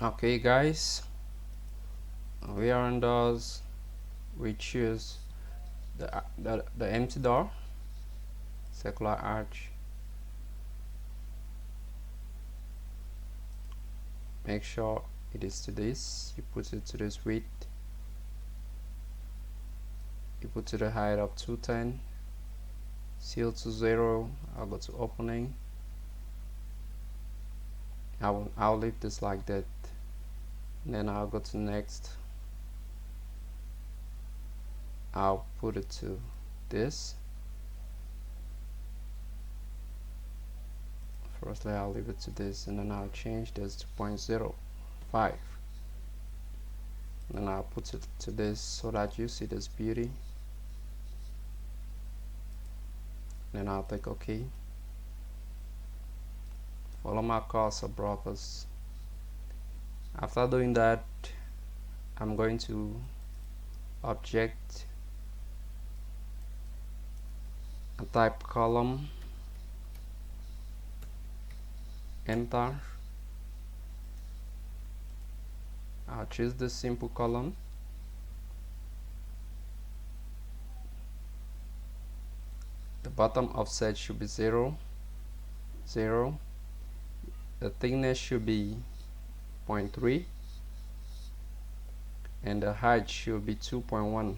Okay guys, we are on doors. We choose the empty door, circular arch. Make sure it is to this. You put it to this width. You put to the height of 210. Seal to 0. I'll go to opening. I'll leave this like that. And then I'll go to next. I'll put it to this. Firstly, I'll leave it to this, and then I'll change this to 0.05. And I'll put it to this so that you see this beauty. Then I'll click OK. Follow my cursor brokers. After doing that, I'm going to object and type column, enter. I'll choose the simple column. The bottom offset should be 0, 0. The thickness should be 0.3, and the height should be 2.1.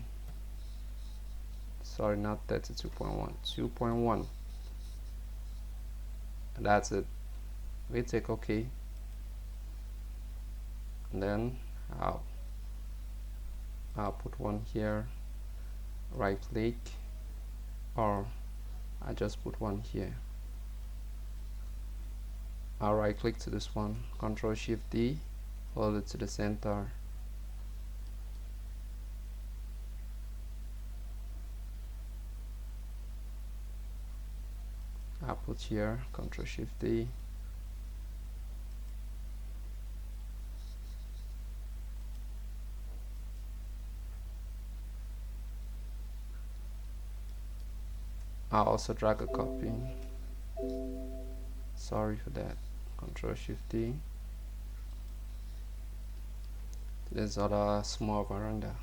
Sorry, not 32.1, 2.1. And that's it. We take OK, and then I'll put one here. Right click, or I just put one here. I'll right click to this one, Ctrl Shift D, hold it to the center. I'll put here, Ctrl Shift D. I'll also drag a copy. Sorry for that. Ctrl Shift D. There's other small veranda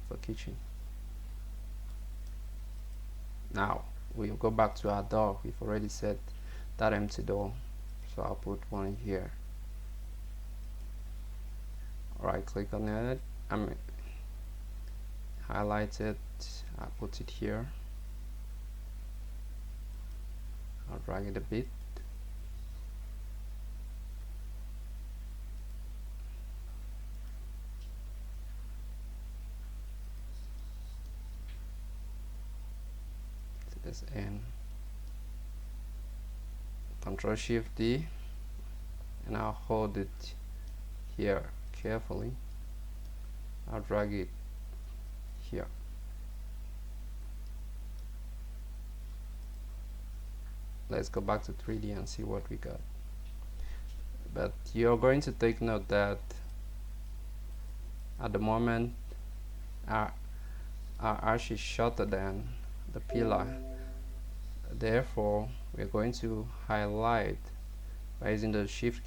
for kitchen. Now we'll go back to our door. We've already set that empty door, so I'll put one here. Right click on it, highlight it, I'll put it here. I'll drag it a bit. To this end. Ctrl Shift D, and I'll hold it here carefully. I'll drag it here. Let's go back to 3D and see what we got. But you're going to take note that at the moment our arch is shorter than the pillar. Therefore, we're going to highlight by using the shift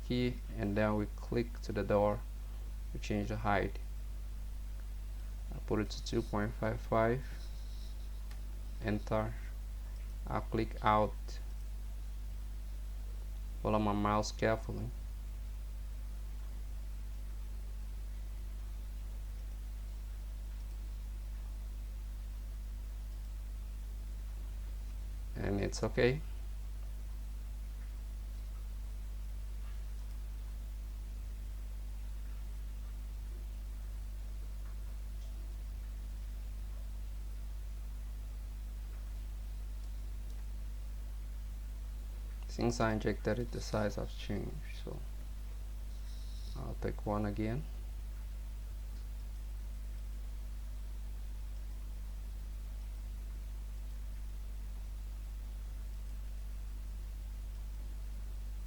key, and then we click to the door to change the height. I'll put it to 2.55. Enter. I'll click out. Follow my mouse carefully. And it's okay. Since I injected it, the size has changed, so I'll take one again.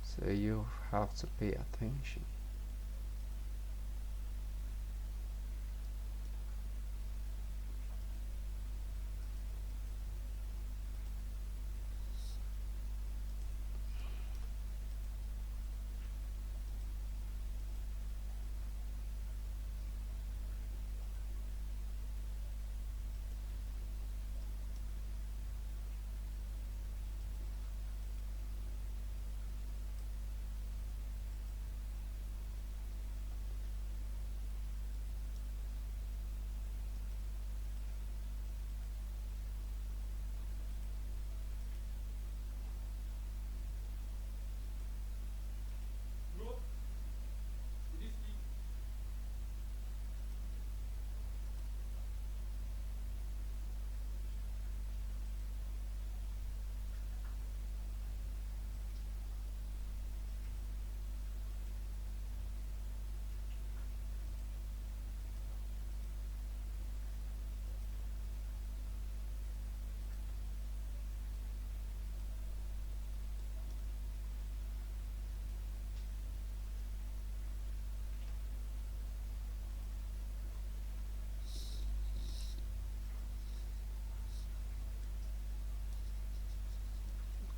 So you have to pay attention.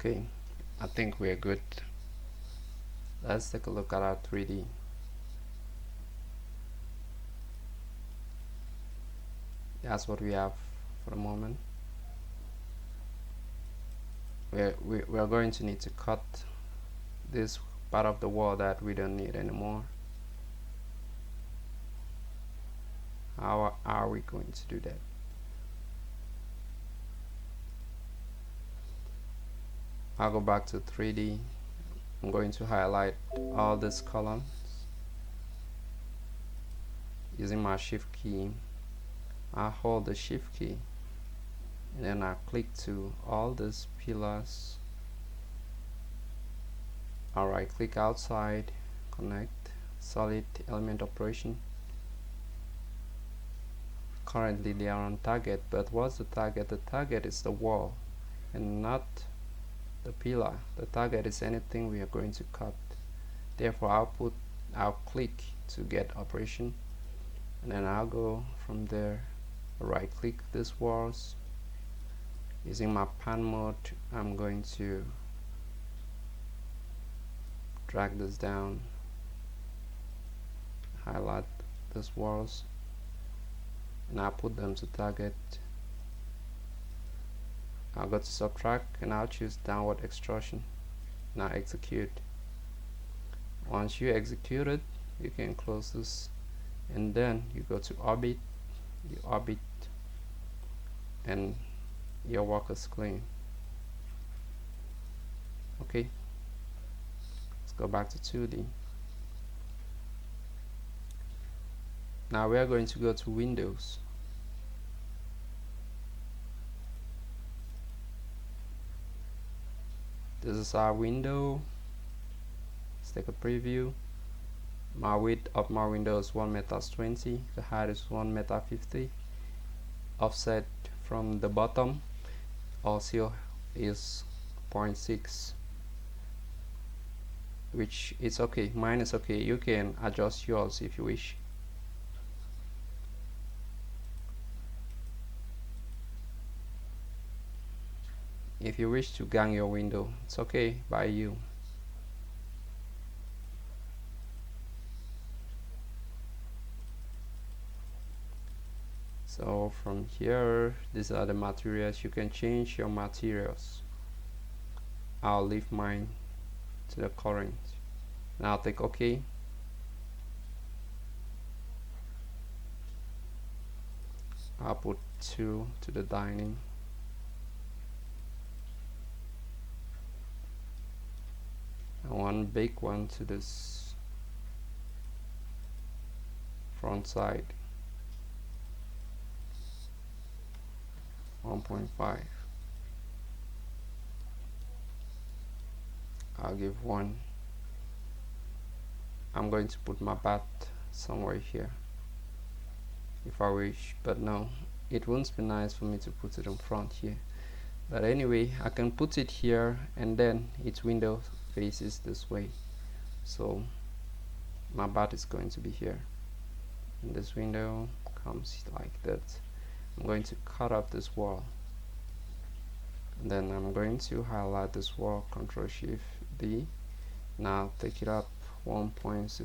Okay, I think we're good. Let's take a look at our 3D. That's what we have for the moment. We're going to need to cut this part of the wall that we don't need anymore. How are we going to do that? I'll go back to 3D. I'm going to highlight all these columns using my shift key. I hold the shift key and then I click to all these pillars. I'll right click outside, connect, solid element operation. Currently they are on target, but what's the target? The target is the wall and not the pillar. The target is anything we are going to cut. Therefore I'll click to get operation, and then I'll go from there, right click these walls. Using my pan mode, I'm going to drag this down, highlight these walls, and I'll put them to target. I'll go to subtract and I'll choose downward extrusion. Now execute. Once you execute it, you can close this, and then you go to orbit, you orbit, and your work is clean. Okay, let's go back to 2D. Now we are going to go to Windows. This is our window. Let's take a preview. My width of my window is 1m20. The height is 1m50. Offset from the bottom also is 0.6, which is okay. Mine is okay. You can adjust yours if you wish. If you wish to gang your window, it's okay by you. So from here, these are the materials. You can change your materials. I'll leave mine to the current. Now click OK. I'll put 2 to the dining. And one big one to this front side. 1.5. I'll give 1. I'm going to put my bat somewhere here if I wish, but no, it won't be nice for me to put it in front here. But anyway, I can put it here, and then its window faces this way, so my bat is going to be here, and this window comes like that. I'm going to cut up this wall, and then I'm going to highlight this wall, Ctrl Shift D. Now take it up 1.6.